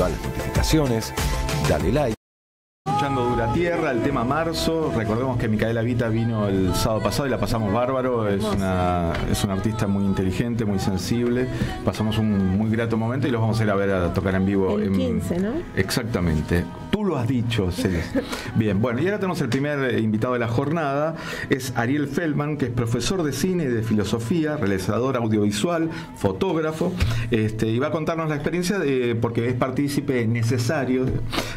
activa las notificaciones, dale like. Escuchando Dura Tierra, el tema Marzo. Recordemos que Micaela Vita vino el sábado pasado y la pasamos bárbaro. Es una artista muy inteligente, muy sensible. Pasamos un muy grato momento y los vamos a ir a ver a tocar en vivo. El 15, ¿no? Exactamente. Tú lo has dicho, Celeste. Bien, bueno, y ahora tenemos el primer invitado de la jornada. Es Ariel Feldman, que es profesor de cine y de filosofía, realizador audiovisual, fotógrafo, y va a contarnos la experiencia porque es partícipe necesario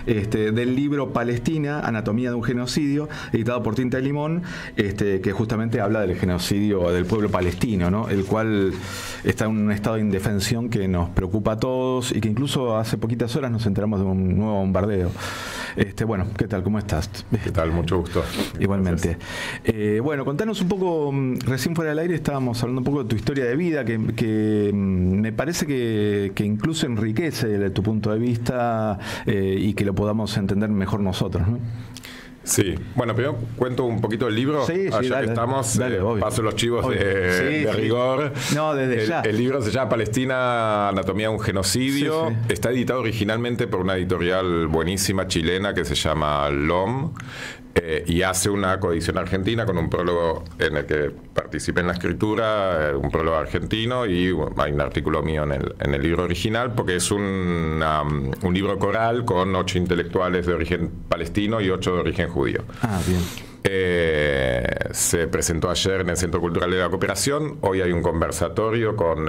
del libro Palestina, Anatomía de un genocidio, editado por Tinta de Limón, que justamente habla del genocidio del pueblo palestino, ¿no? El cual está en un estado de indefensión que nos preocupa a todos y que incluso hace poquitas horas nos enteramos de un nuevo bombardeo. Bueno, ¿qué tal? ¿Cómo estás? ¿Qué tal? Mucho gusto. Igualmente. Bueno, contanos un poco, recién fuera del aire estábamos hablando un poco de tu historia de vida, que me parece que incluso enriquece tu punto de vista y que lo podamos entender mejor nosotros, ¿no? Sí, bueno, primero cuento un poquito del libro. Sí, ya dale, que estamos, dale, paso los chivos obvio. de rigor. No, desde ya. El libro se llama Palestina, Anatomía de un genocidio. Sí. Está editado originalmente por una editorial buenísima chilena que se llama LOM. Y hace una coedición argentina con un prólogo en el que participé en la escritura, un prólogo argentino, y hay un artículo mío en el libro original, porque es un libro coral con 8 intelectuales de origen palestino y 8 de origen judío. Ah, bien. Se presentó ayer en el Centro Cultural de la Cooperación. Hoy hay un conversatorio con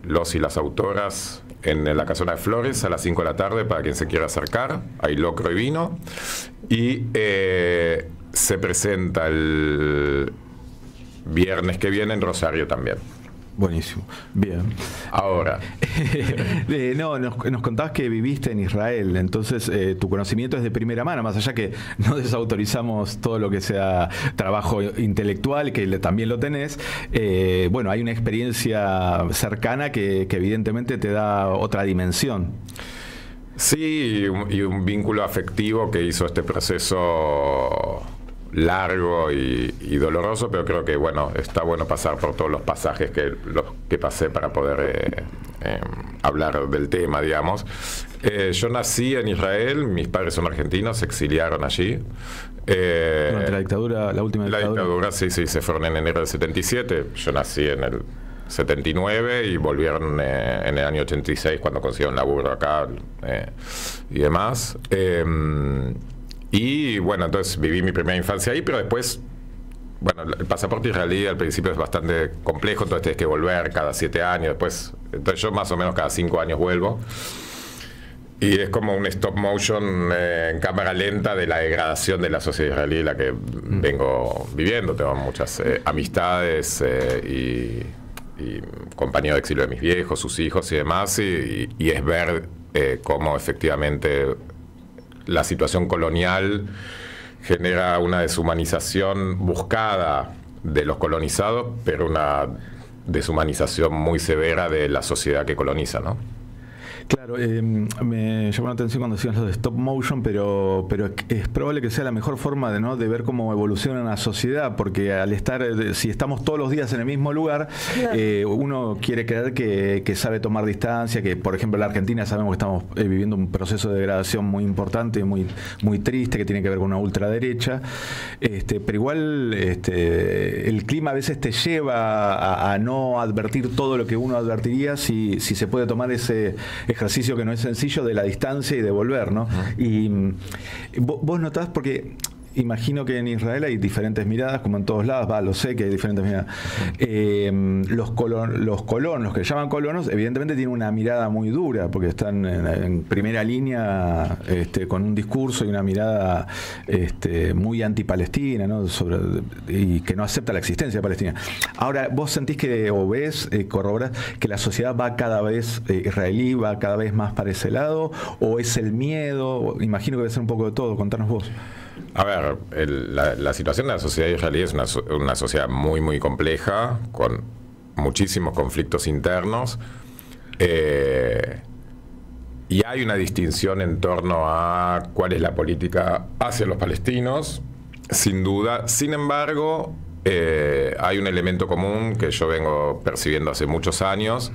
los y las autoras en la Casona de Flores a las 5 de la tarde para quien se quiera acercar. Hay locro y vino. Y se presenta el viernes que viene en Rosario también. Buenísimo. Bien. Ahora. Nos contabas que viviste en Israel, entonces tu conocimiento es de primera mano, más allá que no desautorizamos todo lo que sea trabajo intelectual, que también lo tenés. Bueno, hay una experiencia cercana que evidentemente te da otra dimensión. Sí, y un vínculo afectivo que hizo este proceso largo y doloroso, pero creo que bueno, está bueno pasar por todos los pasajes que pasé para poder hablar del tema, digamos. Yo nací en Israel, mis padres son argentinos, se exiliaron allí. Durante la dictadura, la última dictadura. La dictadura, sí, se fueron en enero del 77, yo nací en el 79 y volvieron en el año 86 cuando consiguieron laburo acá y demás. Y bueno, entonces viví mi primera infancia ahí, pero después, bueno, el pasaporte israelí al principio es bastante complejo, entonces tienes que volver cada 7 años, después, entonces yo más o menos cada 5 años vuelvo. Y es como un stop motion en cámara lenta de la degradación de la sociedad israelí, la que vengo viviendo. Tengo muchas amistades y compañeros de exilio de mis viejos, sus hijos y demás, y es ver cómo efectivamente la situación colonial genera una deshumanización buscada de los colonizados, pero una deshumanización muy severa de la sociedad que coloniza, ¿no? Claro, me llamó la atención cuando decías lo de stop motion, pero es probable que sea la mejor forma de ver cómo evoluciona una sociedad, porque al estar, si estamos todos los días en el mismo lugar, claro, uno quiere creer que sabe tomar distancia, que por ejemplo en la Argentina sabemos que estamos viviendo un proceso de degradación muy importante, muy triste, que tiene que ver con una ultraderecha, pero igual el clima a veces te lleva a no advertir todo lo que uno advertiría si se puede tomar ese ejercicio que no es sencillo de la distancia y de volver, ¿no? Y vos notás, porque imagino que en Israel hay diferentes miradas, como en todos lados, lo sé que hay diferentes miradas. Los colonos, los que llaman colonos, evidentemente tienen una mirada muy dura, porque están en primera línea con un discurso y una mirada muy anti-palestina, ¿no? Y que no acepta la existencia de Palestina. Ahora, ¿vos sentís o ves, corroborás, que la sociedad va cada vez, israelí, va cada vez más para ese lado? ¿O es el miedo? Imagino que debe ser un poco de todo. Contanos vos. A ver, la situación de la sociedad israelí es una sociedad muy, muy compleja, con muchísimos conflictos internos, y hay una distinción en torno a cuál es la política hacia los palestinos, sin duda. Sin embargo, hay un elemento común que yo vengo percibiendo hace muchos años,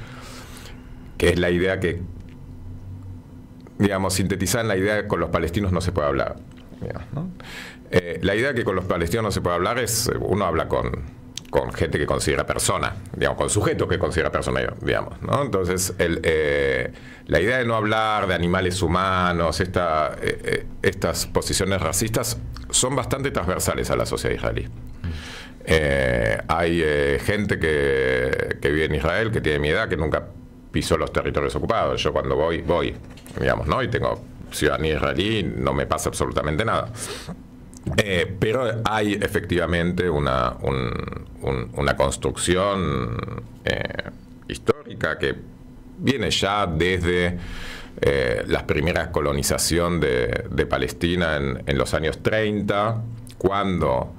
que es la idea que digamos, sintetizada en la idea de que con los palestinos no se puede hablar. Digamos, ¿no? La idea de que con los palestinos no se puede hablar es, uno habla con gente que considera persona, digamos, con sujetos que considera persona, digamos, ¿no? Entonces, la idea de no hablar de animales humanos, estas posiciones racistas son bastante transversales a la sociedad israelí. Hay gente que vive en Israel, que tiene mi edad, que nunca pisó los territorios ocupados. Yo cuando voy, digamos, ¿no? Y tengo ciudadanía israelí, no me pasa absolutamente nada. Pero hay efectivamente una construcción histórica que viene ya desde la primera colonización de Palestina en los años 30, cuando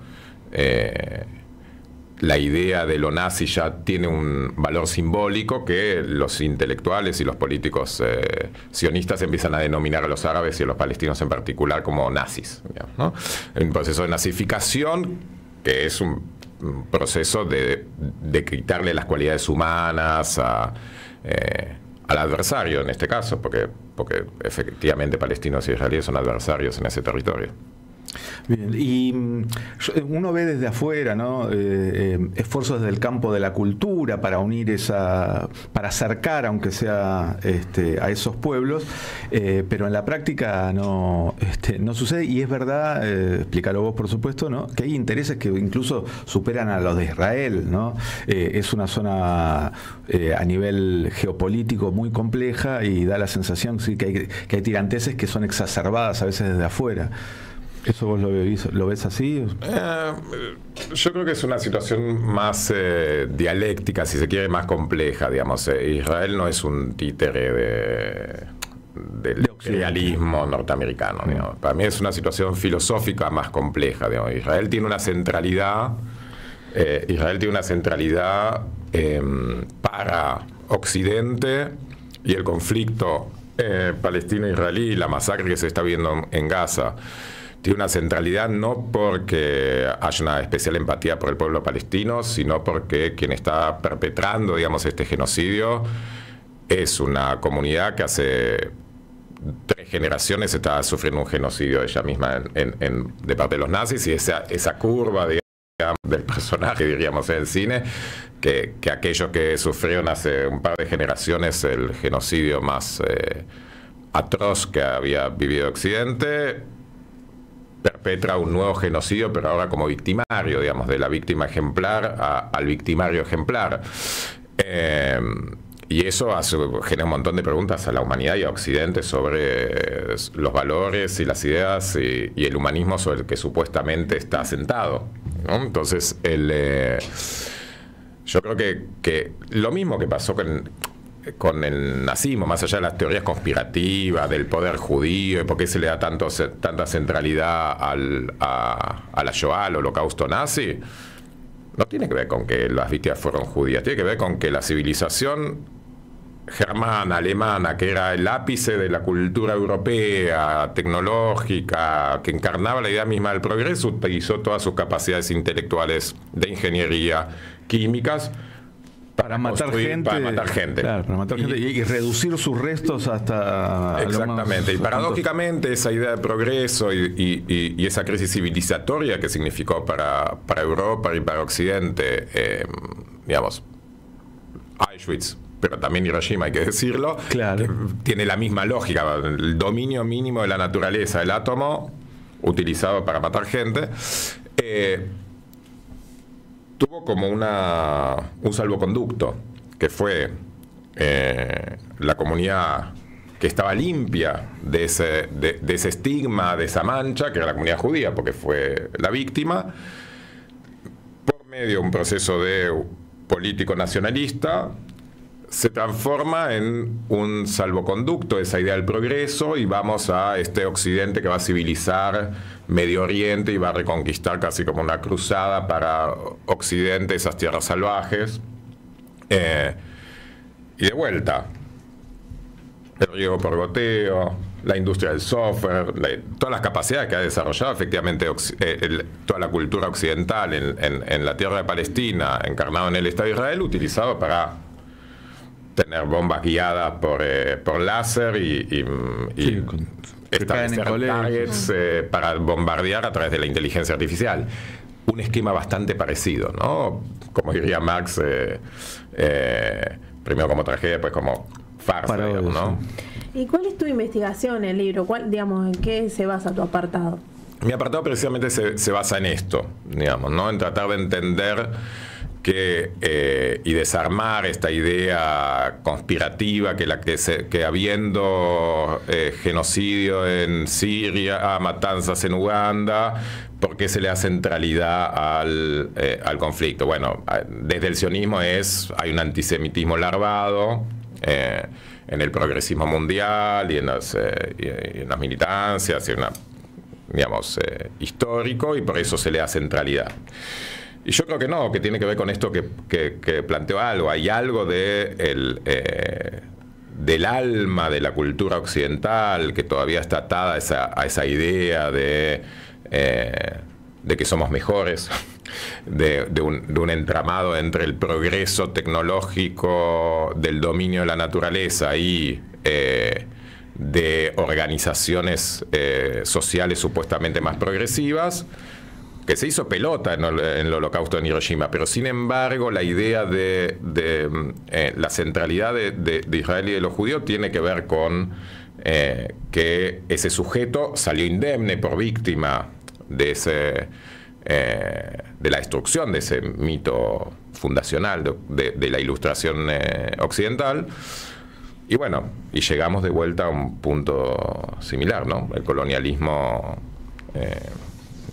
la idea de lo nazi ya tiene un valor simbólico que los intelectuales y los políticos sionistas empiezan a denominar a los árabes y a los palestinos en particular como nazis, digamos, ¿no? Un proceso de nazificación que es un proceso de quitarle las cualidades humanas al adversario en este caso, porque efectivamente palestinos y israelíes son adversarios en ese territorio. Bien, y uno ve desde afuera, ¿no? Esfuerzos desde el campo de la cultura para unir para acercar, aunque sea a esos pueblos, pero en la práctica no sucede, y es verdad, explícalo vos por supuesto, ¿no? Que hay intereses que incluso superan a los de Israel, ¿no? Es una zona a nivel geopolítico muy compleja y da la sensación, sí, que hay tiranteses que son exacerbadas a veces desde afuera. ¿Eso vos lo ves así? Yo creo que es una situación más dialéctica, si se quiere, más compleja, digamos. Israel no es un títere del realismo norteamericano, digamos. Para mí es una situación filosófica más compleja, digamos. Israel tiene una centralidad para Occidente, y el conflicto palestino-israelí, la masacre que se está viendo en Gaza, tiene una centralidad no porque haya una especial empatía por el pueblo palestino, sino porque quien está perpetrando, digamos, este genocidio es una comunidad que hace 3 generaciones está sufriendo un genocidio ella misma de parte de los nazis, y esa curva, digamos, del personaje, diríamos, en el cine, que aquellos que sufrieron hace un par de generaciones el genocidio más atroz que había vivido Occidente, perpetra un nuevo genocidio, pero ahora como victimario, digamos, de la víctima ejemplar al victimario ejemplar. Y eso genera un montón de preguntas a la humanidad y a Occidente sobre los valores y las ideas y el humanismo sobre el que supuestamente está asentado, ¿no? Entonces, yo creo que lo mismo que pasó con el nazismo, más allá de las teorías conspirativas del poder judío y por qué se le da tanta centralidad a la Shoah, al holocausto nazi, no tiene que ver con que las víctimas fueron judías, tiene que ver con que la civilización germana, alemana, que era el ápice de la cultura europea, tecnológica, que encarnaba la idea misma del progreso, utilizó todas sus capacidades intelectuales de ingeniería, químicas, para matar gente. Claro, para matar gente y reducir sus restos hasta... Exactamente. Y paradójicamente esa idea de progreso y esa crisis civilizatoria que significó para Europa y para Occidente, digamos, Auschwitz, pero también Hiroshima, hay que decirlo, claro, tiene la misma lógica, el dominio mínimo de la naturaleza del átomo utilizado para matar gente. Tuvo como un salvoconducto, que fue la comunidad que estaba limpia de ese estigma, de esa mancha, que era la comunidad judía, porque fue la víctima, por medio de un proceso político nacionalista, se transforma en un salvoconducto, esa idea del progreso, y vamos a este Occidente que va a civilizar Medio Oriente y va a reconquistar casi como una cruzada para Occidente esas tierras salvajes. Y de vuelta, el riego por goteo, la industria del software, todas las capacidades que ha desarrollado efectivamente toda la cultura occidental en la tierra de Palestina, encarnado en el Estado de Israel, utilizado para tener bombas guiadas por láser y establecer targets para bombardear a través de la inteligencia artificial. Un esquema bastante parecido, ¿no? Como diría Marx, primero como tragedia, después como farsa, digamos, ¿no? ¿Y cuál es tu investigación en el libro? ¿En qué se basa tu apartado? Mi apartado precisamente se basa en esto, digamos, ¿no? En tratar de entender y desarmar esta idea conspirativa que habiendo genocidio en Siria, matanzas en Uganda, ¿por qué se le da centralidad al conflicto? Bueno, desde el sionismo hay un antisemitismo larvado en el progresismo mundial y en las militancias, y digamos, histórico, y por eso se le da centralidad. Y yo creo que no, que tiene que ver con esto que planteó algo. Hay algo del alma de la cultura occidental que todavía está atada a esa idea de que somos mejores, de un entramado entre el progreso tecnológico del dominio de la naturaleza y de organizaciones sociales supuestamente más progresivas, que se hizo pelota en el holocausto de Hiroshima, pero sin embargo la idea de la centralidad de Israel y de los judíos tiene que ver con que ese sujeto salió indemne por víctima de la destrucción de ese mito fundacional de la ilustración occidental. Y bueno, y llegamos de vuelta a un punto similar, ¿no? El colonialismo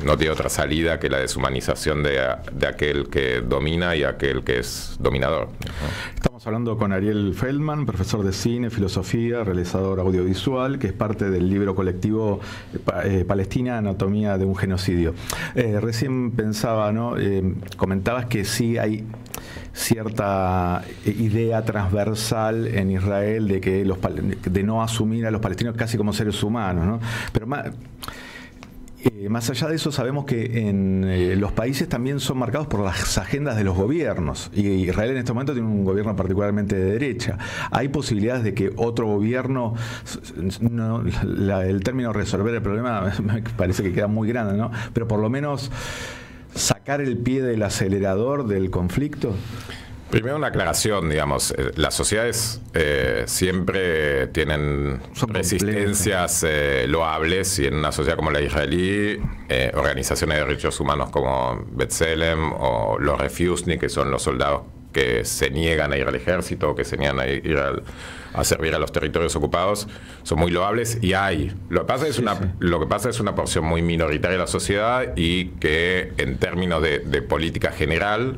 no tiene otra salida que la deshumanización de aquel que domina y aquel que es dominador. Estamos hablando con Ariel Feldman, profesor de cine, filosofía, realizador audiovisual, que es parte del libro colectivo Palestina, Anatomía de un genocidio. Recién pensaba, ¿no? Comentabas que sí hay cierta idea transversal en Israel de no asumir a los palestinos casi como seres humanos, ¿no? Pero más allá de eso, sabemos que en los países también son marcados por las agendas de los gobiernos, y Israel en este momento tiene un gobierno particularmente de derecha. ¿Hay posibilidades de que otro gobierno, el término resolver el problema me parece que queda muy grande, ¿no? Pero por lo menos sacar el pie del acelerador del conflicto? Primero una aclaración, digamos, las sociedades siempre tienen resistencias loables, y en una sociedad como la israelí, organizaciones de derechos humanos como B'Tselem o los Refusnik, que son los soldados que se niegan a ir al ejército o que se niegan a ir a servir a los territorios ocupados, son muy loables, y lo que pasa es una porción muy minoritaria de la sociedad, y que en términos de política general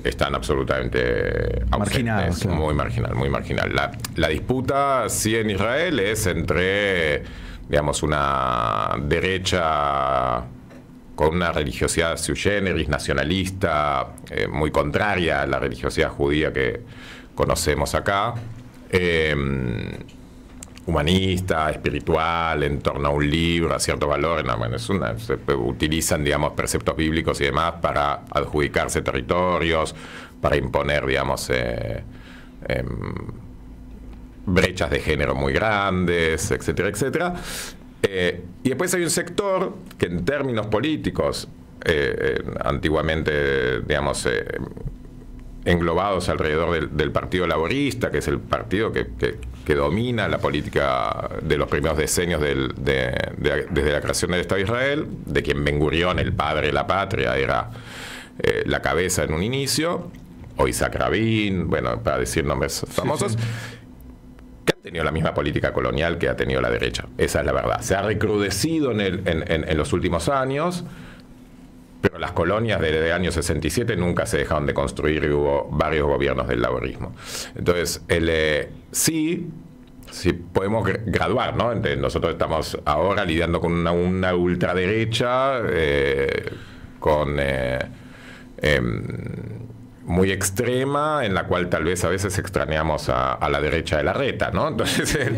están absolutamente marginados, claro. Muy marginal. La disputa, sí, en Israel es entre, digamos, una derecha con una religiosidad sui generis, nacionalista, muy contraria a la religiosidad judía que conocemos acá, humanista, espiritual, en torno a un libro, a ciertos valores. No, bueno, se utilizan, digamos, preceptos bíblicos y demás para adjudicarse territorios, para imponer, digamos, brechas de género muy grandes, etcétera, etcétera. Y después hay un sector que en términos políticos, antiguamente, digamos, englobados alrededor del Partido Laborista, que es el partido que domina la política de los primeros decenios desde la creación del Estado de Israel, de quien Ben Gurión, el padre de la patria, era la cabeza en un inicio, o Isaac Rabin, bueno, para decir nombres famosos, sí. Que han tenido la misma política colonial que ha tenido la derecha. Esa es la verdad. Se ha recrudecido en los últimos años, pero las colonias desde el año 67 nunca se dejaron de construir, y hubo varios gobiernos del laborismo. Entonces, sí podemos graduar, ¿no? Nosotros estamos ahora lidiando con una ultraderecha muy extrema, en la cual tal vez a veces extrañamos a la derecha de la reta, ¿no? Entonces,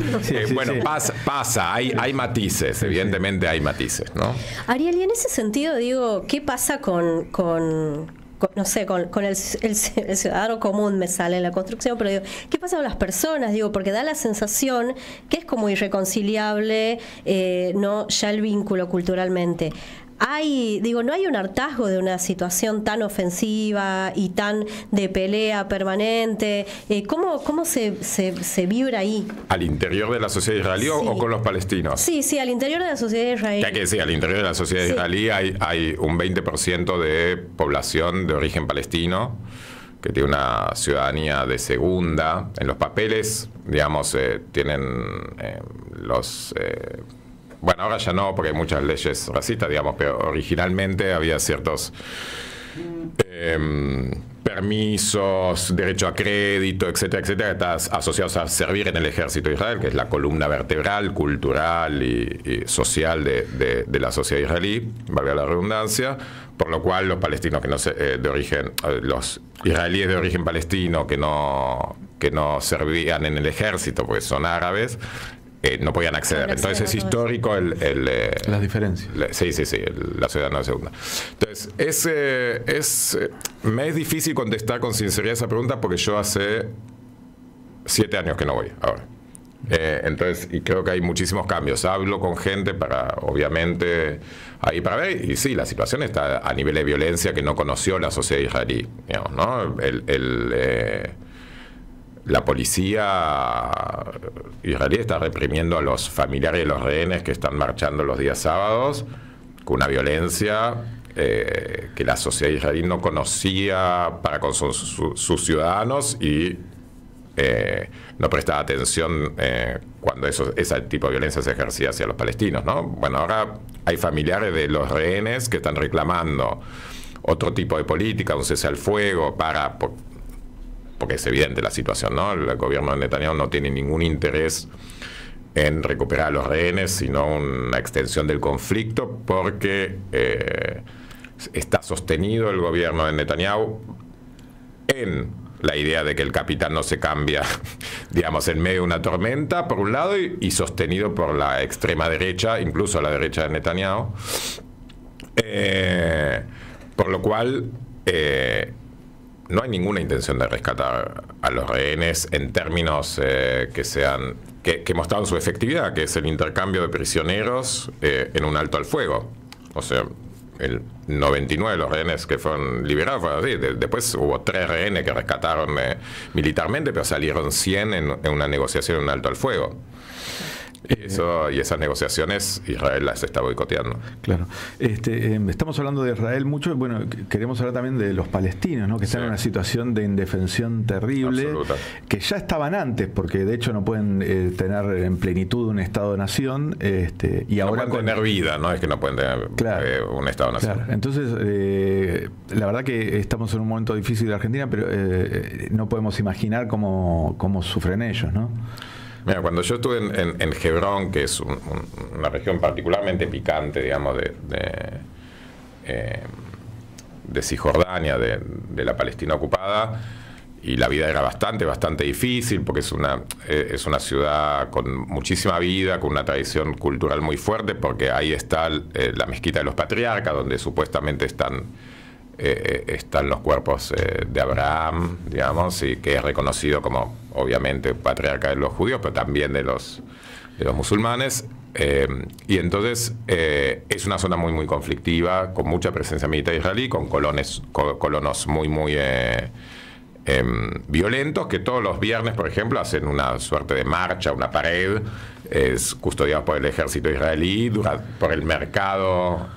bueno, pasa, hay matices, evidentemente hay matices, ¿no? Ariel, y en ese sentido, digo, ¿qué pasa con no sé, con el ciudadano común me sale en la construcción, pero digo, ¿qué pasa con las personas? Digo, porque da la sensación que es como irreconciliable, no ya el vínculo culturalmente. No hay un hartazgo de una situación tan ofensiva y tan de pelea permanente. ¿Cómo se vibra ahí? ¿Al interior de la sociedad israelí Sí. o con los palestinos? Sí, al interior de la sociedad israelí. Ya que sí, al interior de la sociedad israelí hay un 20% de población de origen palestino que tiene una ciudadanía de segunda. En los papeles, digamos, tienen los... bueno, ahora ya no, porque hay muchas leyes racistas, digamos, pero originalmente había ciertos permisos, derecho a crédito, etcétera, etcétera, que están asociados a servir en el ejército de Israel, que es la columna vertebral, cultural y social de la sociedad israelí, valga la redundancia, por lo cual los palestinos que no de origen, los israelíes de origen palestino que no servían en el ejército, porque son árabes, no podían acceder. Entonces es histórico las diferencias. Sí, la ciudadana de segunda. Entonces, me es difícil contestar con sinceridad esa pregunta porque yo hace 7 años que no voy ahora. Entonces, y creo que hay muchísimos cambios. Hablo con gente obviamente, ahí para ver, y sí, la situación está a nivel de violencia que no conoció la sociedad israelí, digamos, ¿no? La policía israelí está reprimiendo a los familiares de los rehenes que están marchando los días sábados con una violencia que la sociedad israelí no conocía para con sus ciudadanos y no prestaba atención cuando ese tipo de violencia se ejercía hacia los palestinos, ¿no? Bueno, ahora hay familiares de los rehenes que están reclamando otro tipo de política, un cese al fuego porque es evidente la situación, ¿no? El gobierno de Netanyahu no tiene ningún interés en recuperar a los rehenes, sino una extensión del conflicto, porque está sostenido el gobierno de Netanyahu en la idea de que el capitán no se cambia, digamos, en medio de una tormenta, por un lado, y sostenido por la extrema derecha, incluso la derecha de Netanyahu, por lo cual... no hay ninguna intención de rescatar a los rehenes en términos que mostraron su efectividad, que es el intercambio de prisioneros en un alto al fuego. O sea, el 99 de los rehenes que fueron liberados fueron así. Después hubo 3 rehenes que rescataron militarmente, pero salieron 100 en una negociación en un alto al fuego. Y esas negociaciones Israel las está boicoteando. Claro. Estamos hablando de Israel mucho. Bueno, queremos hablar también de los palestinos, ¿no? Que están en una situación de indefensión terrible. Absoluta. Que ya estaban antes, porque de hecho no pueden tener en plenitud un Estado-nación. Y no ahora pueden tener vida, no es que no pueden tener un Estado-nación. Claro. Entonces, la verdad que estamos en un momento difícil de Argentina, pero no podemos imaginar cómo sufren ellos, ¿no? Mira, cuando yo estuve en Hebrón, que es una región particularmente picante, digamos, de Cisjordania, de la Palestina ocupada, y la vida era bastante difícil, porque es una ciudad con muchísima vida, con una tradición cultural muy fuerte, porque ahí está la mezquita de los patriarcas, donde supuestamente están los cuerpos de Abraham, digamos, y que es reconocido como, obviamente, patriarca de los judíos, pero también de los musulmanes. Y entonces es una zona muy conflictiva, con mucha presencia militar israelí, con colonos muy violentos, que todos los viernes, por ejemplo, hacen una suerte de marcha, una pared, custodiados por el ejército israelí, por el mercado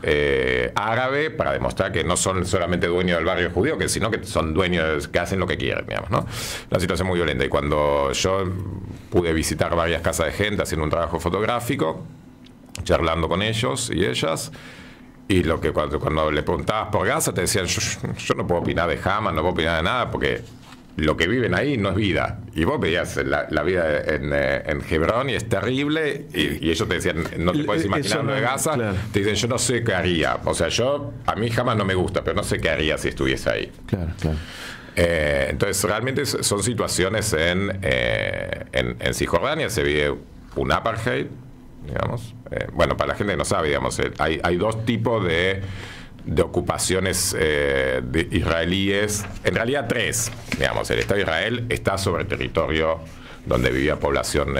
árabe, para demostrar que no son solamente dueños del barrio judío, sino que son dueños, que hacen lo que quieren, digamos, ¿no? Una situación muy violenta. Y cuando yo pude visitar varias casas de gente haciendo un trabajo fotográfico, charlando con ellos y ellas, y cuando le preguntabas por Gaza, te decían, yo no puedo opinar de Hamas, no puedo opinar de nada, porque lo que viven ahí no es vida. Y vos veías la vida en Hebrón y es terrible, y ellos te decían, no te puedes imaginar lo de Gaza. Claro. Te dicen, yo no sé qué haría. O sea, a mí jamás no me gusta, pero no sé qué haría si estuviese ahí. Claro. Entonces, realmente son situaciones en Cisjordania se vive un apartheid, digamos. Bueno, para la gente que no sabe, digamos, hay 2 tipos de de ocupaciones de israelíes, en realidad 3, digamos. El Estado de Israel está sobre territorio donde vivía población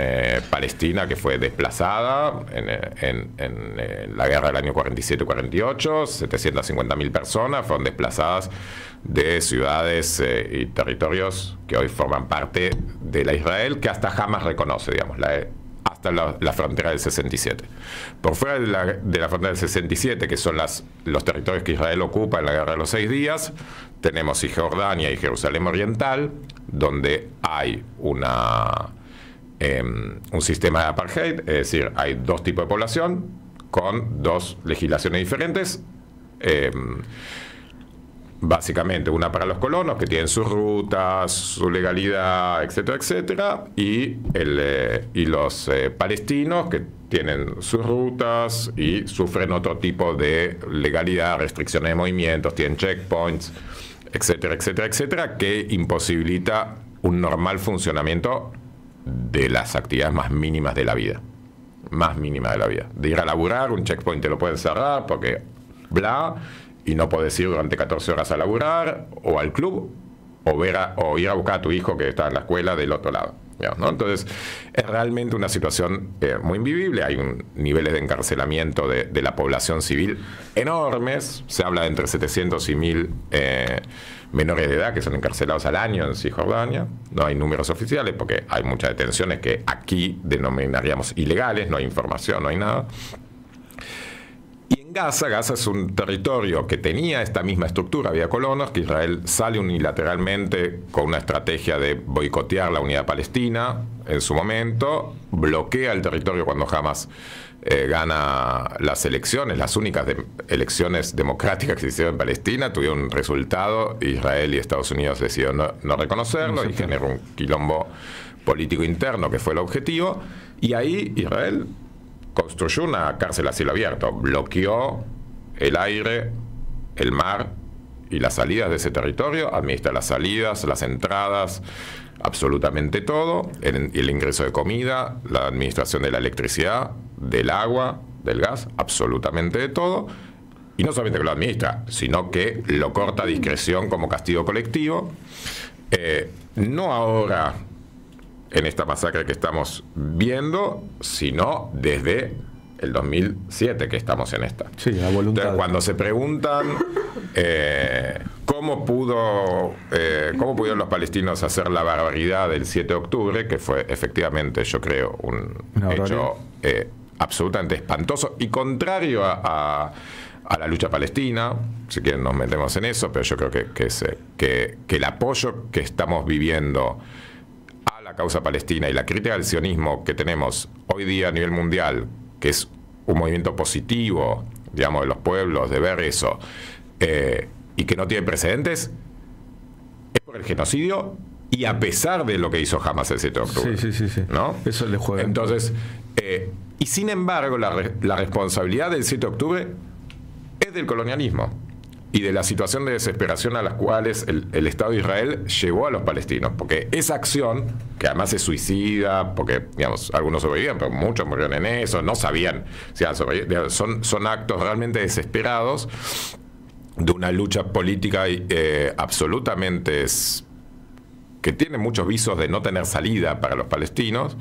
palestina que fue desplazada en la guerra del año 47-48, 750.000 personas fueron desplazadas de ciudades y territorios que hoy forman parte de la Israel, que hasta Hamas reconoce, digamos, hasta la frontera del 67. Por fuera de la frontera del 67, que son los territorios que Israel ocupa en la Guerra de los 6 días, tenemos Cisjordania y Jerusalén Oriental, donde hay un sistema de apartheid, es decir, hay 2 tipos de población con 2 legislaciones diferentes. Básicamente una para los colonos que tienen sus rutas, su legalidad, etcétera, etcétera, y los palestinos que tienen sus rutas y sufren otro tipo de legalidad, restricciones de movimientos, tienen checkpoints, etcétera, etcétera, etcétera, que imposibilita un normal funcionamiento de las actividades más mínimas de la vida. Más mínimas de la vida. De ir a laburar, un checkpoint te lo pueden cerrar porque bla, y no podés ir durante 14 horas a laburar, o al club, o ir a buscar a tu hijo que está en la escuela del otro lado. Digamos, ¿no? Entonces, es realmente una situación muy invivible. Hay niveles de encarcelamiento de la población civil enormes. Se habla de entre 700 y 1.000 menores de edad que son encarcelados al año en Cisjordania. No hay números oficiales porque hay muchas detenciones que aquí denominaríamos ilegales, no hay información, no hay nada. Y en Gaza es un territorio que tenía esta misma estructura, había colonos, que Israel sale unilateralmente con una estrategia de boicotear la unidad palestina en su momento, bloquea el territorio cuando Hamas gana las elecciones, las únicas elecciones democráticas que se hicieron en Palestina, tuvieron un resultado, Israel y Estados Unidos decidieron no reconocerlo y generó un quilombo político interno que fue el objetivo, y ahí Israel construyó una cárcel a cielo abierto, bloqueó el aire, el mar y las salidas de ese territorio, administra las salidas, las entradas, absolutamente todo, el ingreso de comida, la administración de la electricidad, del agua, del gas, absolutamente de todo, y no solamente que lo administra, sino que lo corta a discreción como castigo colectivo, no ahora en esta masacre que estamos viendo, sino desde el 2007 que estamos en esta. Sí, la voluntad. Entonces, cuando se preguntan cómo pudieron los palestinos hacer la barbaridad del 7 de octubre, que fue efectivamente, yo creo, un hecho absolutamente espantoso y contrario a la lucha palestina, si quieren nos metemos en eso, pero yo creo que el apoyo que estamos viviendo a la causa palestina y la crítica al sionismo que tenemos hoy día a nivel mundial, que es un movimiento positivo, digamos, de los pueblos, de ver eso, y que no tiene precedentes, es por el genocidio y a pesar de lo que hizo Hamas el 7 de octubre. Sí. ¿No? Eso le juega. Entonces, y sin embargo, la responsabilidad del 7 de octubre es del colonialismo y de la situación de desesperación a las cuales el Estado de Israel llevó a los palestinos, porque esa acción, que además es suicida, porque digamos, algunos sobrevivían, pero muchos murieron en eso, no sabían si son actos realmente desesperados de una lucha política absolutamente que tiene muchos visos de no tener salida para los palestinos.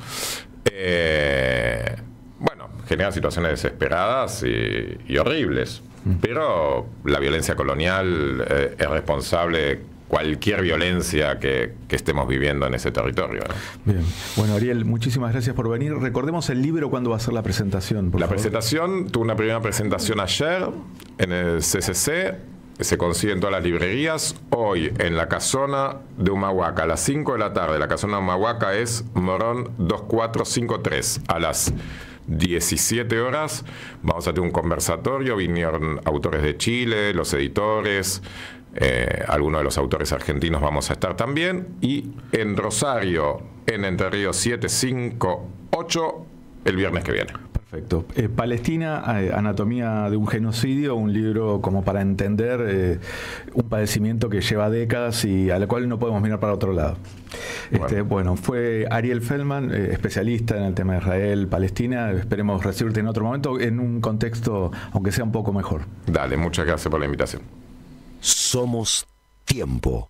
Bueno, genera situaciones desesperadas y horribles. Pero la violencia colonial es responsable de cualquier violencia que estemos viviendo en ese territorio, ¿no? Bien. Bueno, Ariel, muchísimas gracias por venir. Recordemos el libro, ¿cuándo va a ser la presentación? La presentación, tuvo una primera presentación ayer en el CCC, se consigue en todas las librerías. Hoy en la Casona de Humahuaca, a las 5 de la tarde, la Casona de Humahuaca es Morón 2453, a las 17 horas vamos a tener un conversatorio, vinieron autores de Chile, los editores, algunos de los autores argentinos vamos a estar también, y en Rosario, en Entre Ríos 758, el viernes que viene. Perfecto. Palestina, anatomía de un genocidio, un libro como para entender un padecimiento que lleva décadas y al cual no podemos mirar para otro lado. Bueno, fue Ariel Feldman, especialista en el tema de Israel, Palestina. Esperemos recibirte en otro momento en un contexto, aunque sea un poco mejor. Dale, muchas gracias por la invitación. Somos Tiempo.